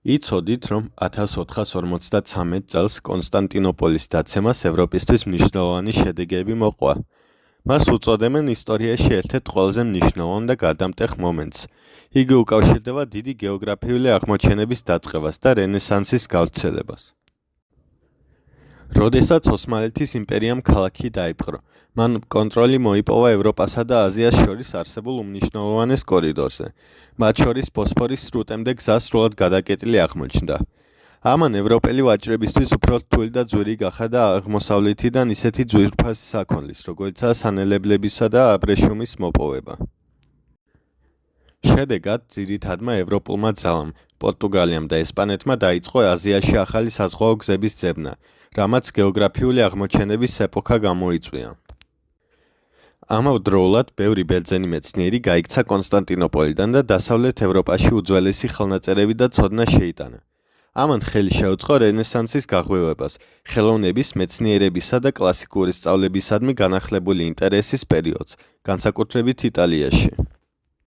იცოდით, რომ 1453 წელს კონსტანტინოპოლის დაცემას ევროპისთვის მნიშვნელოვანი შედეგები მოყვა. მას უწოდებენ ისტორიაში ერთ-ერთ ყველაზე მნიშვნელოვან და გადამტეხ მომენტს. იგი უკავშირდება დიდი გეოგრაფიული აღმოჩენების დაწყებას და რენესანსის გავრცელებას. როდესაც ოსმალეთის იმპერიამ ქალაქი დაიპყრო, მან კონტროლი მოიპოვა ევროპასა და აზიას შორის არსებულ უმნიშვნელოვანეს კორიდორზე, მათ შორის ბოსფორის სრუტემდე გზა სრულად გადაკეტილი აღმოჩნდა. ამან ევროპელი ვაჭრებისთვის უფრო რთული და ძვირი გახადა აღმოსავლეთიდან ისეთი ძვირფასი საქონლის, როგორიცაა სანელებლებისა და აბრეშუმის მოპოვება. შედეგად, ძირითადმა ევროპულმა ძალამ, პორტუგალიამ და ესპანეთმა დაიწყო აზიაში ახალი საზღვაო გზების ძებნა, რამაც გეოგრაფიული აღმოჩენების ეპოქა გამოიწვია. ამავდროულად, ბევრი ბერძენი მეცნიერი გაიქცა კონსტანტინოპოლიდან და დასავლეთ ევროპაში უძველესი ხელნაწერები და ცოდნა შეიტანა. ამან ხელი შეუწყო რენესანსის გაღვივებას, ხელოვნების, მეცნიერებისა და კლასიკური სწავლებისადმი განახლებული ინტერესის პერიოდს, განსაკუთრებით იტალიაში.